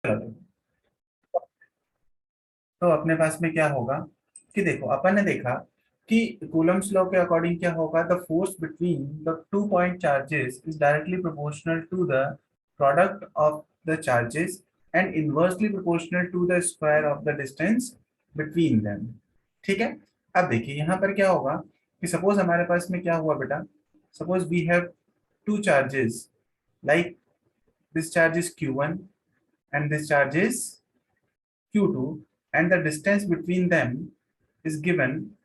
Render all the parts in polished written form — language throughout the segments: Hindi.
चलो, तो अपने पास में क्या होगा कि देखो अपन ने देखा कि कूलम्स लॉ के अकॉर्डिंग क्या होगा, the force between the two point charges is directly proportional to the product of the charges and inversely proportional to the square of the distance between them. ठीक है। अब देखिए यहाँ पर क्या होगा कि सपोज हमारे पास में क्या हुआ बेटा, suppose we have two charges, like this charge is q1 and this charge is q2, and the distance between them is given,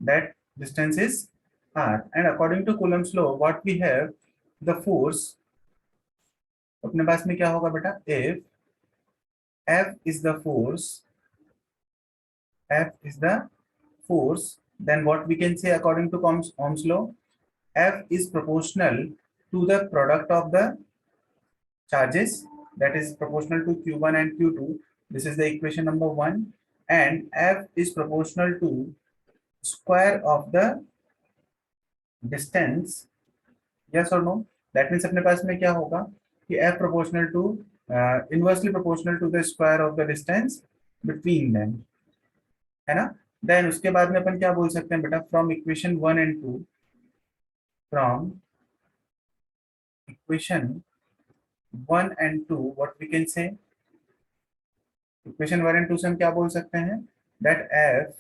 that distance is r, and according to Coulomb's law what we have, the force अपने पास में क्या होगा बेटा, if f is the force, f is the force, then what we can say according to Ohm's law, f is proportional to the product of the charges, that is proportional to q1 and q2. This is the equation number 1. And f is proportional to square of the distance, yes or no, that means अपने पास में क्या होगा कि f proportional to inversely proportional to the square of the distance between them, है ना। देन उसके बाद में अपन क्या बोल सकते हैं बेटा, from equation 1 and 2, from equation 1 and 2 what we can say, equation 1 and 2 से हम क्या बोल सकते हैं, that f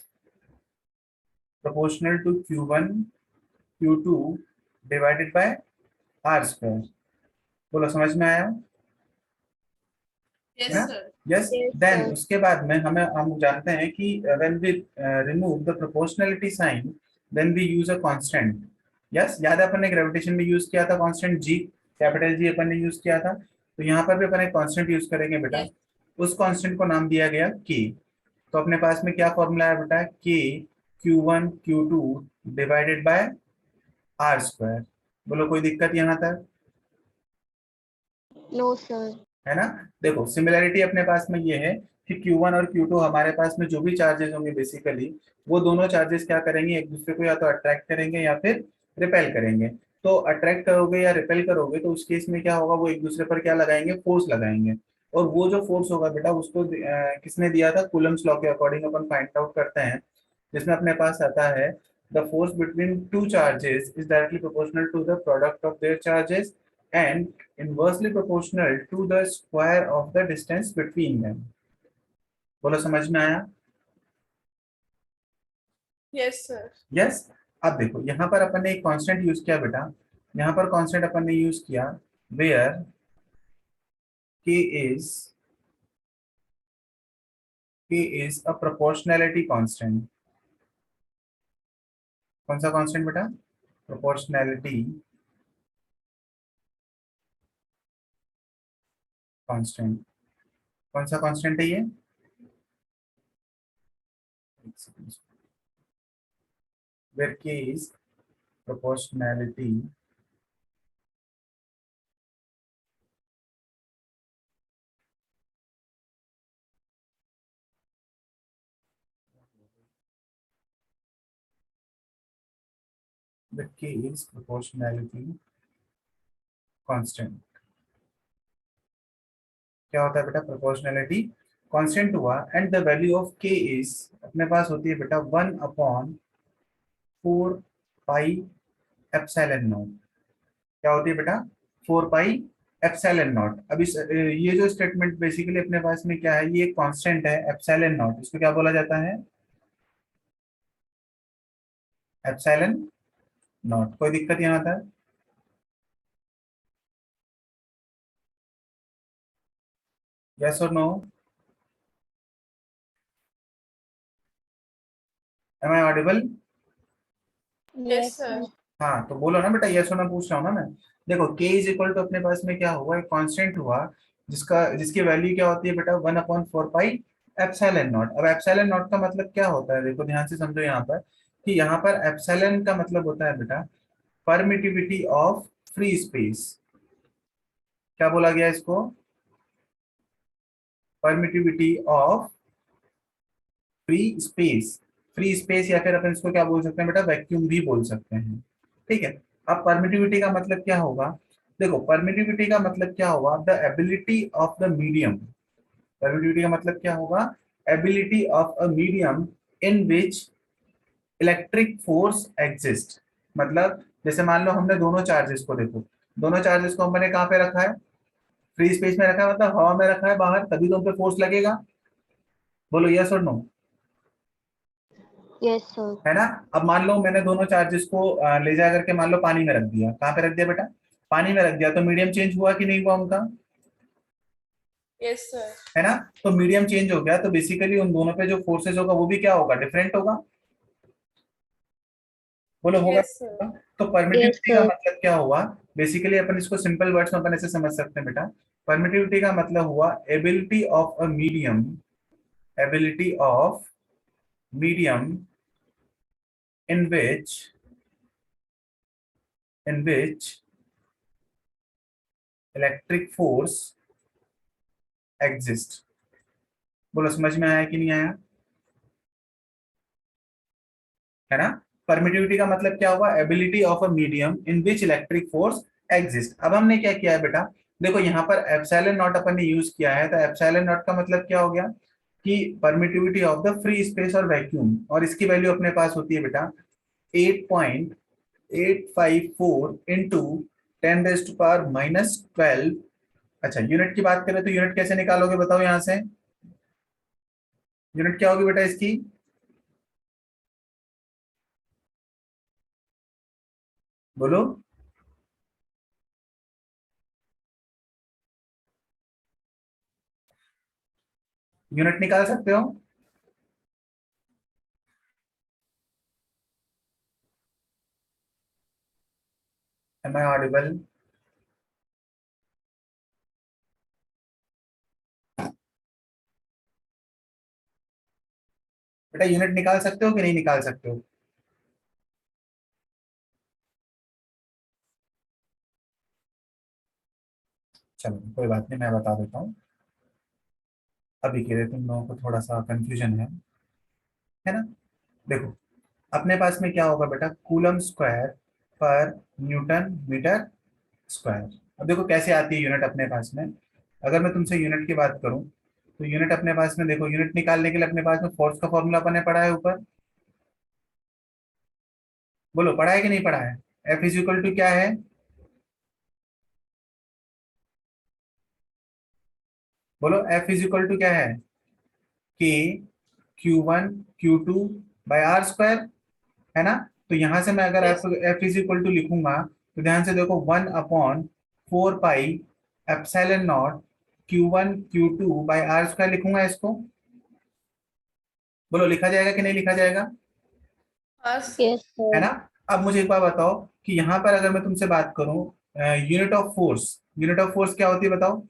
proportional to q1 q2 divided by r square। बोलो समझ में आया, है Yes, ना। sir. Yes. Yes, then sir. उसके बाद में हम जानते हैं कि when we remove the proportionality sign then we use a constant. Yes, याद है अपन ने ग्रेविटेशन में यूज किया था कांस्टेंट जी, कैपिटल जी अपन ने यूज किया था, तो यहाँ पर भी अपन एक कांस्टेंट यूज करेंगे बेटा। Yes. उस कांस्टेंट को नाम दिया गया के। तो अपने पास में क्या फॉर्मूला है बेटा, के Q1 Q2 divided by R square. बोलो कोई दिक्कत यहाँ तक, No, sir. है ना। देखो सिमिलैरिटी अपने पास में ये है कि Q1 और Q2 हमारे पास में जो भी चार्जेस होंगे बेसिकली, वो दोनों चार्जेस क्या करेंगे, एक दूसरे को या तो अट्रैक्ट करेंगे या फिर रिपेल करेंगे। तो अट्रैक्ट करोगे या रिपेल करोगे तो उस केस में क्या होगा, वो एक दूसरे पर क्या लगाएंगे, फोर्स लगाएंगे। और वो जो फोर्स होगा बेटा उसको किसने दिया था, कूलम्स लॉ के अकॉर्डिंग अपन फाइंड आउट करते हैं, जिसमें अपने पास आता है the force between two charges is directly proportional to the product of their charges and inversely proportional to the square of the distance between them। बोलो समझ में आया। Yes, sir. यस। अब देखो यहाँ पर अपन ने एक कांस्टेंट यूज किया बेटा, यहाँ पर कांस्टेंट अपन ने यूज किया where k is a proportionality constant। कौन सा कांस्टेंट बेटा, प्रोपोर्शनैलिटी कांस्टेंट। कौन सा कांस्टेंट है ये, where k is proportionality the k is proportionality constant। क्या होता है बेटा, प्रोपोर्शनैलिटी कांस्टेंट हुआ, एंड द वैल्यू ऑफ के इज अपने पास होती है बेटा 1/4 पाई एप्सिलॉन नॉट। क्या होती है बेटा, 4 पाई एप्सिलॉन नॉट। अब इस ये जो स्टेटमेंट बेसिकली अपने पास में क्या है, ये एक कांस्टेंट है एप्सिलॉन नॉट, इसको क्या बोला जाता है, एप्सिलॉन नॉट। कोई दिक्कत यहाँ था, यस और no, am I audible. Yes, sir. हाँ तो बोलो ना बेटा, यस और नो पूछ रहा हूँ ना मैं। देखो k इज इक्वल टू अपने पास में क्या हुआ, एक कांस्टेंट हुआ जिसकी वैल्यू क्या होती है बेटा, 1/4 पाई एप्सिलॉन नॉट। अब एप्सिलॉन नॉट का मतलब क्या होता है, देखो ध्यान से समझो यहाँ पर कि यहाँ पर एप्सिलॉन का मतलब होता है बेटा परमिटिविटी ऑफ फ्री स्पेस। क्या बोला गया इसको, permittivity of free space. Free space या फिर अपन इसको क्या बोल सकते हैं बेटा, वैक्यूम भी बोल सकते हैं। ठीक है। अब परमिटिविटी का मतलब क्या होगा देखो परमिटिविटी का मतलब क्या हुआ, the ability of the medium. Permittivity का मतलब क्या होगा, ability of a medium in which electric force exist. मतलब जैसे मान लो हमने दोनों चार्जेस को, देखो दोनों चार्जेस को हमने कहाँ पे रखा है, फ्री स्पेस में रखा है, मतलब हवा में रखा है बाहर, तभी तो उन पे फोर्स लगेगा। बोलो यस और नो। Yes sir. है ना। अब मान लो मैंने दोनों चार्जेस को ले जा करके मान लो पानी में रख दिया। कहाँ पे रख दिया बेटा, पानी में रख दिया, तो मीडियम चेंज हुआ कि नहीं हुआ उनका, Yes, sir. है ना। तो मीडियम चेंज हो गया, तो बेसिकली उन दोनों पे जो फोर्सेस होगा वो भी क्या होगा, डिफरेंट होगा। बोलो होगा। Yes, sir. तो यस परमिटिविटी का सर। मतलब क्या हुआ, बेसिकली अपन इसको सिंपल वर्ड्स में अपन ऐसे समझ सकते हैं बेटा। परमिटिविटी का मतलब हुआ ability of a medium, ability of medium in which electric force exist. बोलो समझ में आया कि नहीं आया, है ना। परमिटिविटी का मतलब क्या हुआ, ability of a medium in which electric force exist. अब हमने क्या किया है बेटा, देखो यहाँ पर एप्सिलॉन नॉट अपन ने यूज किया है, तो एप्सिलॉन नॉट का मतलब क्या हो गया कि permittivity of the free space और वैक्यूम, और इसकी वैल्यू अपने पास होती है बेटा 8.854 इंटू 10⁻⁻12। अच्छा यूनिट की बात करें तो यूनिट कैसे निकालोगे बताओ, यहां से यूनिट क्या होगी बेटा इसकी, बोलो। यूनिट निकाल सकते हो, एम आई ऑडिबल। बेटा यूनिट निकाल सकते हो कि नहीं निकाल सकते हो, चलो कोई बात नहीं, मैं बता देता हूँ। अभी के लिए तुम लोगों को थोड़ा सा कंफ्यूजन है ना। देखो अपने पास में क्या होगा बेटा, कूलम स्क्वायर पर न्यूटन मीटर स्क्वायर। अब देखो कैसे आती है यूनिट अपने पास में, अगर मैं तुमसे यूनिट की बात करूं तो यूनिट अपने पास में, देखो यूनिट निकालने के लिए अपने पास में फोर्स का फॉर्मूला अपन ने पढ़ा है ऊपर। बोलो पढ़ा है कि नहीं पढ़ा है, एफ इज इक्वल टू क्या है, बोलो एफ इज इक्वल टू क्या है, के Q1 Q2 by R square, है ना। तो यहां से मैं अगर F Yes. F is equal to लिखूंगा तो ध्यान से देखो 1/4 pi epsilon naught Q1 Q2 by R square लिखूंगा इसको। बोलो लिखा जाएगा कि नहीं लिखा जाएगा, Yes. यस है सर। ना। अब मुझे एक बात बताओ कि यहाँ पर अगर मैं तुमसे बात करूं unit of force, unit of force क्या होती है बताओ,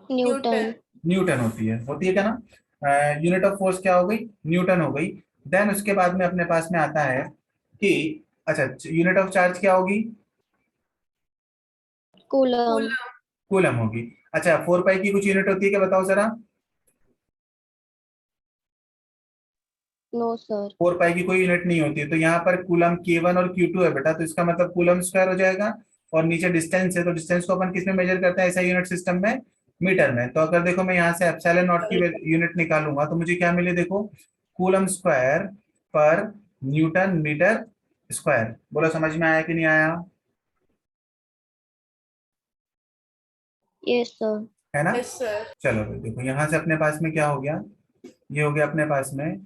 न्यूटन। Newton. न्यूटन होती है क्या ना। यूनिट ऑफ फोर्स क्या हो गई, न्यूटन हो गई। देन उसके बाद में अपने पास में आता है कि, अच्छा यूनिट ऑफ चार्ज क्या होगी, कूलम। Cooler. कूलम होगी। अच्छा 4 पाई की कुछ यूनिट होती है क्या बताओ जरा, नो सर। 4 पाई की कोई यूनिट नहीं होती है। तो यहाँ पर कूलम K1 और Q2 है बेटा, तो इसका मतलब कूलम स्क्वायर हो जाएगा। और नीचे डिस्टेंस है, तो डिस्टेंस को अपन किस में मेजर करते हैं ऐसा यूनिट सिस्टम में, मीटर में। तो अगर देखो मैं यहाँ से एप्सिलॉन नॉट की यूनिट निकालूंगा तो मुझे क्या मिले, देखो कूलम स्क्वायर पर न्यूटन मीटर स्क्वायर। बोलो समझ में आया कि नहीं आया, यस सर। है ना। Yes, sir. चलो भाई देखो यहाँ से अपने पास में क्या हो गया, ये हो गया अपने पास में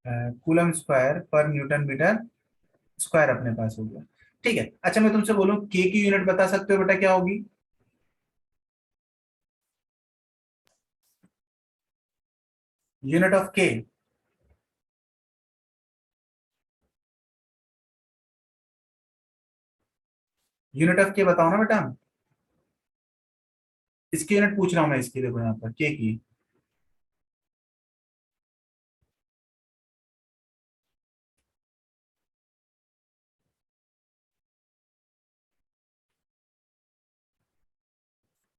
कूलम स्क्वायर पर न्यूटन मीटर स्क्वायर अपने पास हो गया। ठीक है, अच्छा मैं तुमसे बोलूं के की यूनिट बता सकते हो बेटा क्या होगी, यूनिट ऑफ के, यूनिट ऑफ के बताओ ना बेटा। इसकी यूनिट पूछ रहा हूं मैं, इसकी देखो यहाँ पर के की,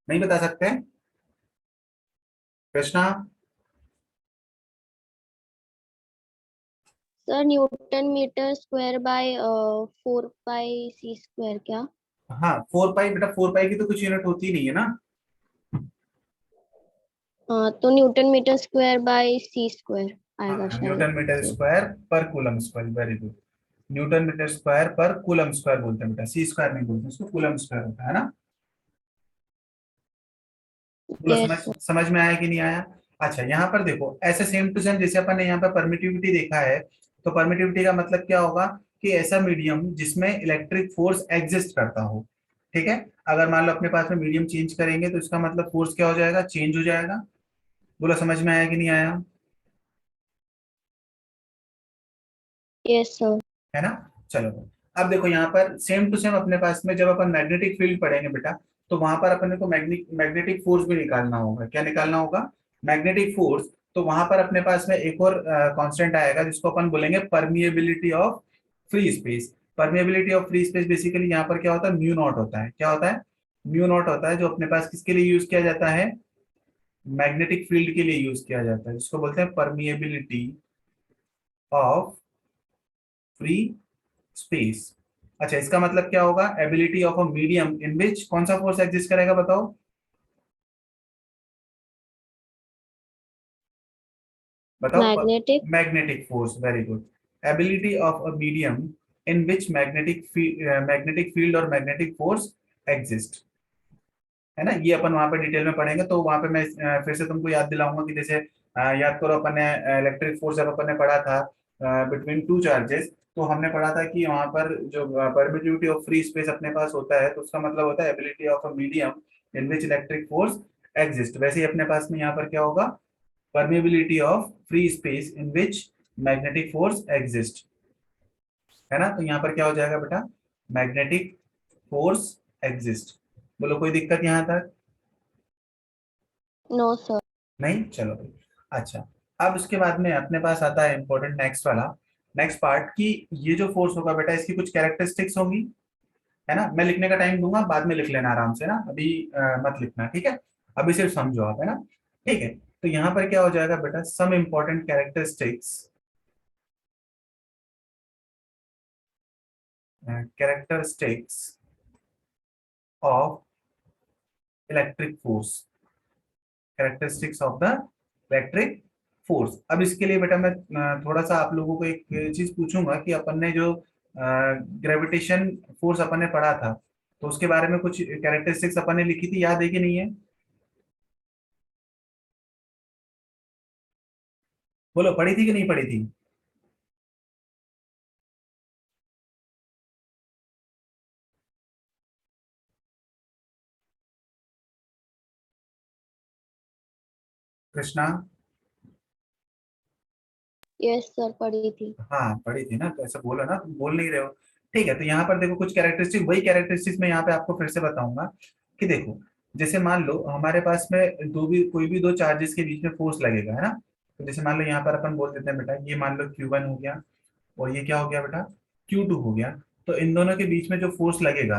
नहीं बता सकते, Krishna. Sir newton metre square by 4 pi c square क्या? हाँ 4 पाई बेटा, 4 पाई की तो कुछ यूनिट होती नहीं है ना। हाँ तो newton metre square by c square आएगा हाँ शायद न्यूटन मीटर से। स्क्वायर पर coulomb square, very good. Newton metre square पर कूलम स्क्वायर बोलते हैं बेटा, सी स्क्वायर नहीं बोलते, उसको कूलम स्क्वायर होता है ना। बोलो यस समझ सर। समझ में आया कि नहीं आया। अच्छा यहाँ पर देखो, ऐसे सेम टू सेम जैसे अपन ने यहाँ पर परमिटिविटी देखा है, तो परमिटिविटी का मतलब क्या होगा कि ऐसा मीडियम जिसमें इलेक्ट्रिक फोर्स एग्जिस्ट करता हो। ठीक है, अगर मान लो अपने पास में मीडियम चेंज करेंगे तो इसका मतलब फोर्स क्या हो जाएगा, चेंज हो जाएगा। बोलो समझ में आया कि नहीं आया। Yes sir. है ना। चलो अब देखो यहाँ पर सेम टू सेम अपने पास में जब अपन मैग्नेटिक फील्ड पढ़ेंगे बेटा, तो वहां पर अपने को मैग्नेटिक फोर्स भी निकालना होगा। क्या निकालना होगा, मैग्नेटिक फोर्स। तो वहां पर अपने पास में एक और कांस्टेंट आएगा जिसको अपन बोलेंगे permeability of free space. Permeability of free space basically यहाँ पर क्या होता है, म्यू नॉट होता है। क्या होता है, म्यू नॉट होता है, जो अपने पास किसके लिए यूज किया जाता है, मैग्नेटिक फील्ड के लिए यूज किया जाता है, जिसको बोलते हैं परमिएबिलिटी ऑफ फ्री स्पेस। अच्छा इसका मतलब क्या होगा, ability of a medium in which कौन सा फोर्स एग्जिस्ट करेगा, बताओ बताओ। Magnetic. Magnetic force, very good. Ability of a medium in which magnetic field और मैग्नेटिक फोर्स एग्जिस्ट। है ना, ये अपन वहां पे डिटेल में पढ़ेंगे, तो वहां पे मैं फिर से तुमको याद दिलाऊंगा कि जैसे याद करो अपन ने इलेक्ट्रिक फोर्स जब अपन ने पढ़ा था बिटवीन टू चार्जेस, तो हमने पढ़ा था कि वहां पर जो परमिटिविटी ऑफ फ्री स्पेस अपने पास होता है, तो उसका मतलब होता है ability of a medium in which electric force exist. वैसे ही अपने पास में यहाँ पर क्या होगा, permeability of free space in which magnetic force exist. है ना, तो यहाँ पर क्या हो जाएगा बेटा, मैग्नेटिक फोर्स एग्जिस्ट। बोलो कोई दिक्कत यहाँ तक। No sir. नहीं, चलो भाई। अच्छा अब उसके बाद में अपने पास आता है इंपॉर्टेंट नेक्स्ट वाला, नेक्स्ट पार्ट की। ये जो फोर्स होगा बेटा, इसकी कुछ कैरेक्टरिस्टिक्स होंगी। है ना, मैं लिखने का टाइम दूंगा, बाद में लिख लेना आराम से ना, अभी मत लिखना, ठीक है। अभी सिर्फ समझो आप, है ना। ठीक है, तो यहाँ पर क्या हो जाएगा बेटा, some important characteristics, characteristics of electric force, characteristics of the electric force. अब इसके लिए बेटा मैं थोड़ा सा आप लोगों को एक चीज पूछूंगा कि अपन ने जो ग्रेविटेशन फोर्स अपन ने पढ़ा था, तो उसके बारे में कुछ कैरेक्टरिस्टिक्स अपन ने लिखी थी, याद है कि नहीं है। बोलो पढ़ी थी कि नहीं पढ़ी थी। कृष्णा। यस सर पढ़ी थी। हाँ पढ़ी थी ना, तो ऐसा बोलो ना, तुम बोल नहीं रहे हो। ठीक है, तो यहाँ पर देखो कुछ कैरेक्टरिस्टिक, वही कैरेक्टरिस्टिक्स मैं यहाँ पे आपको फिर से बताऊंगा कि देखो, जैसे मान लो हमारे पास में कोई भी दो चार्जेस के बीच में फोर्स लगेगा, है ना। तो जैसे मान लो यहाँ पर अपन बोल देते हैं बेटा, ये मान लो Q1 हो गया, और ये क्या हो गया बेटा, Q2 हो गया। तो इन दोनों के बीच में जो फोर्स लगेगा,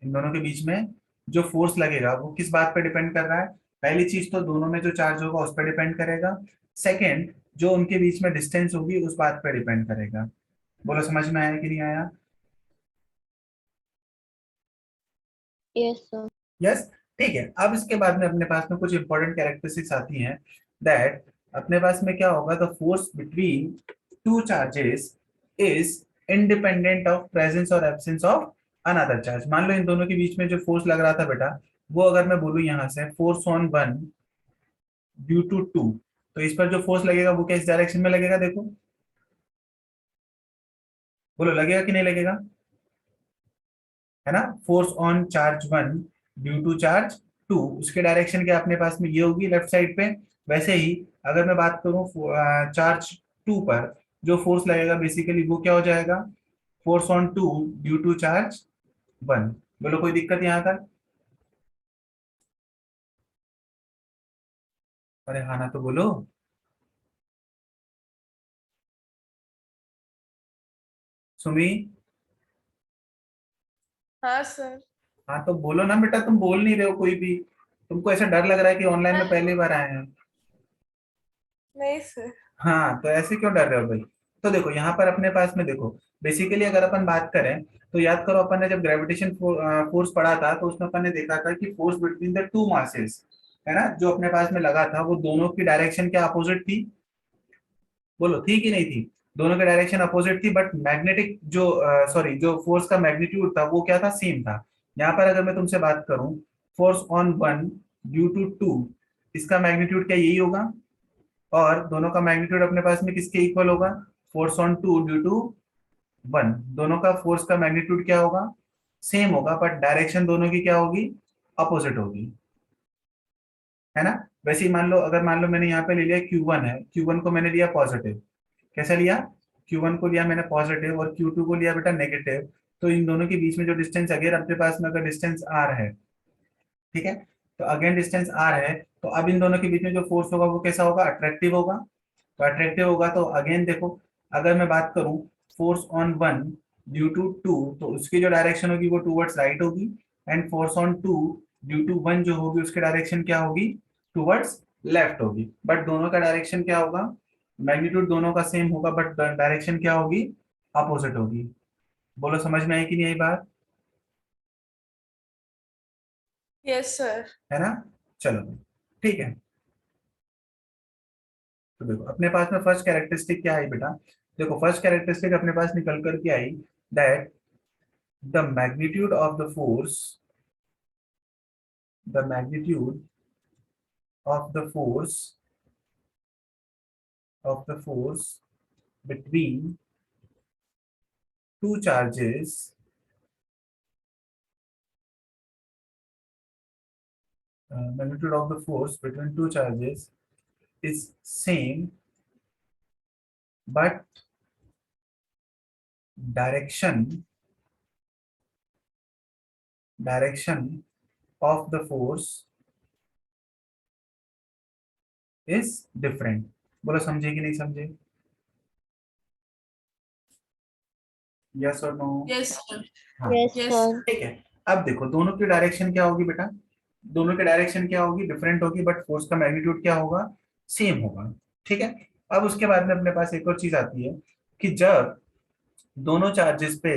इन दोनों के बीच में जो फोर्स लगेगा वो किस बात पे डिपेंड कर रहा है, पहली चीज तो दोनों में जो चार्ज होगा उस पर डिपेंड करेगा। सेकेंड, जो उनके बीच में डिस्टेंस होगी उस बात पे डिपेंड करेगा। बोलो समझ में आया कि नहीं आया। Yes sir. यस। ठीक है, अब इसके बाद में अपने पास में कुछ इंपॉर्टेंट कैरेक्टरिस्टिक्स आती हैं, दैट अपने पास में क्या होगा, the force between two charges is independent of presence और एब्सेंस ऑफ अनदर चार्ज। मान लो इन दोनों के बीच में जो फोर्स लग रहा था बेटा, वो अगर मैं बोलूं यहाँ से force on one due to two, तो इस पर जो फोर्स लगेगा वो क्या इस डायरेक्शन में लगेगा, देखो। बोलो लगेगा कि नहीं लगेगा। है ना, force on charge one due to charge two, उसके डायरेक्शन क्या अपने पास में ये होगी लेफ्ट साइड पे। वैसे ही अगर मैं बात करूं चार्ज टू पर, जो फोर्स लगेगा बेसिकली वो क्या हो जाएगा, force on two due to charge one. बोलो कोई दिक्कत यहाँ तक। अरे हाँ ना तो बोलो। सुमी। हाँ सर। हाँ तो बोलो ना बेटा, तुम बोल नहीं रहे हो कोई भी। तुमको ऐसा डर लग रहा है कि ऑनलाइन में हाँ, पहली बार आए हैं। नहीं सर। हाँ तो ऐसे क्यों डर रहे हो भाई। तो देखो यहाँ पर अपने पास में देखो, बेसिकली अगर अपन बात करें तो याद करो अपन ने जब ग्रेविटेशन फोर्स पढ़ा था तो उसमें अपन ने देखा था कि force between the to masses, है ना, जो अपने पास में लगा था वो दोनों की डायरेक्शन क्या अपोजिट थी? बोलो थी कि नहीं थी? दोनों की डायरेक्शन अपोजिट थी, बट मैग्नेटिक जो सॉरी जो फोर्स का मैग्नीट्यूड था वो क्या था? सेम था। यहाँ पर अगर मैं तुमसे बात करूं, force on one due to two, इसका मैग्नीट्यूड क्या यही होगा? और दोनों का मैग्नीट्यूड अपने पास में किसके इक्वल होगा? Force on two due to one, दोनों का फोर्स का मैग्नीट्यूड क्या होगा? सेम होगा, बट डायरेक्शन दोनों की क्या होगी? अपोजिट होगी, है ना। वैसे ही मान लो, अगर मान लो मैंने यहाँ पे ले लिया Q1 है, Q1 को मैंने लिया पॉजिटिव, कैसा लिया? Q1 को लिया मैंने पॉजिटिव और Q2 को लिया बेटा नेगेटिव। तो इन दोनों के बीच में जो डिस्टेंस अगेन अपने पास में अगर डिस्टेंस R है, ठीक है, तो अगेन डिस्टेंस R है, तो अब इन दोनों के बीच में जो फोर्स होगा वो कैसा होगा? अट्रैक्टिव होगा। तो अट्रैक्टिव होगा तो अगेन देखो, अगर मैं बात करूं force on one due to two, तो उसकी जो डायरेक्शन होगी वो टूवर्ड्स राइट होगी, and force on two due to one जो होगी उसकी डायरेक्शन क्या होगी? टूवर्ड्स लेफ्ट होगी। बट दोनों का डायरेक्शन क्या होगा? मैग्नीट्यूड दोनों का सेम होगा, बट डायरेक्शन क्या होगी? अपोजिट होगी। बोलो समझ में आई कि नहीं आई बात? Yes, sir. है ना। चलो ठीक है। तो देखो अपने पास में फर्स्ट कैरेक्टरिस्टिक क्या है बेटा? देखो फर्स्ट कैरेक्टरिस्टिक अपने पास निकल कर के आई, that the magnitude of the force, the magnitude of the force between two charges, magnitude of the force between two charges is same, but direction of the force is different। बोलो समझे कि नहीं समझे? यस और नो? Yes, sir. हाँ Yes, Yes. sir. ठीक है। अब देखो दोनों की डायरेक्शन क्या होगी बेटा? दोनों की डायरेक्शन क्या होगी? डिफरेंट होगी, बट फोर्स का मैग्नीट्यूड क्या होगा? सेम होगा। ठीक है। अब उसके बाद में अपने पास एक और चीज आती है कि जब दोनों चार्जेस पे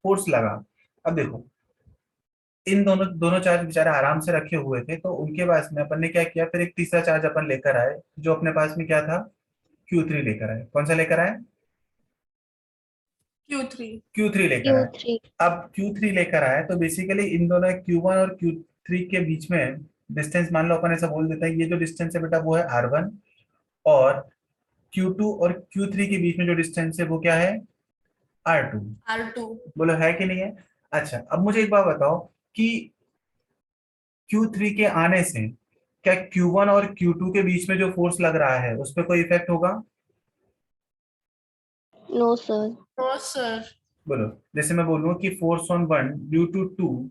फोर्स लगा, अब देखो इन दोनों दोनों चार्ज बेचारे आराम से रखे हुए थे, तो उनके पास में अपन ने क्या किया, फिर एक तीसरा चार्ज अपन लेकर आए, जो अपने पास में क्या था? Q3 लेकर आए। कौन सा लेकर आए? Q3. Q3 लेकर आए। Q3. अब Q3 लेकर आए तो बेसिकली इन दोनों Q1 और Q3 के बीच में डिस्टेंस, मान लो अपन ऐसा बोल देते हैं, ये जो डिस्टेंस है बेटा वो है R1, और Q2 और Q3 के बीच में जो डिस्टेंस है वो क्या है? R2। R2. बोलो है कि नहीं है? अच्छा अब मुझे एक बात बताओ कि Q3 के आने से क्या Q1 और Q2 के बीच में जो फोर्स लग रहा है उस पर कोई इफेक्ट होगा? No, sir. No, sir. बोलो, जैसे मैं बोलूँ कि force on one due to two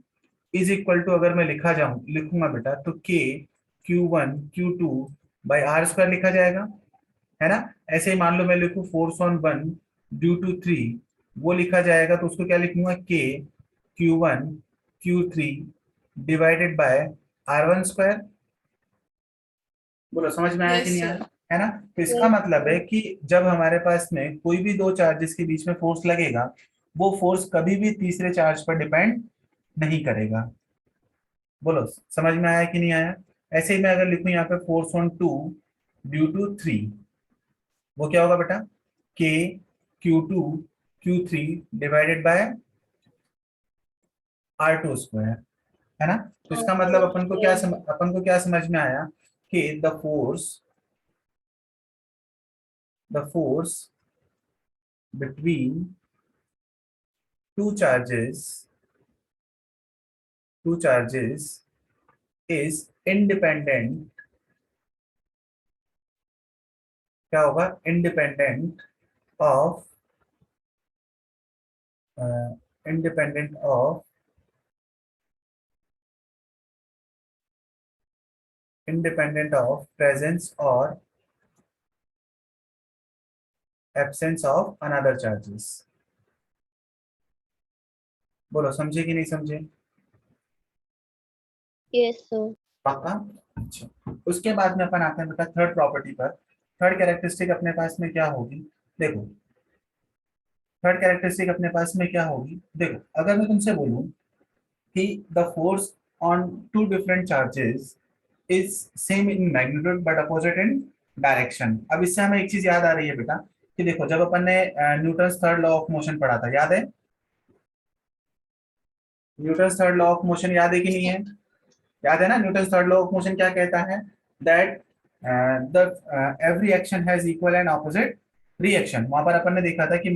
is equal to, अगर मैं लिखूंगा बेटा तो K Q1 Q2 by R² लिखा जाएगा, है ना। ऐसे ही मान लो मैं लिखूं force on one due to three, वो लिखा जाएगा, तो उसको क्या लिखूंगा? K Q1 Q3 divided by R1²। बोलो समझ में आया कि Yes, नहीं sir. आया? है ना। तो इसका Yes, मतलब है sir. कि जब हमारे पास में कोई भी दो चार्जेस के बीच में फोर्स लगेगा, वो फोर्स कभी भी तीसरे चार्ज पर डिपेंड नहीं करेगा। बोलो समझ में आया कि नहीं आया? ऐसे ही मैं अगर लिखूं यहाँ पे force on two due to three, वो क्या होगा बेटा? K Q2 Q3 divided by R2², है ना। तो इसका मतलब अपन को क्या समझ में आया कि the force between two charges is independent, क्या होगा? Independent of independent of presence और एब्सेंस ऑफ अनदर चार्जेस। बोलो समझे कि नहीं समझे? Yes, sir. पक्का? अच्छा उसके बाद में अपन आते हैं बेटा थर्ड प्रॉपर्टी पर। थर्ड कैरेक्टरिस्टिक अपने पास में क्या होगी? देखो थर्ड कैरेक्टरिस्टिक अपने पास में क्या होगी, देखो अगर मैं तुमसे बोलूं कि the force on two different charges is same in magnitude but opposite in direction. अब इससे हमें एक चीज याद आ रही है बेटा कि देखो जब अपन ने Newton third law of motion पढ़ा था, याद है? Newton third law of motion याद है कि नहीं है? याद है ना, Newton third law of motion क्या कहता है, that the every action has equal and opposite reaction. वहां पर अपन ने देखा था कि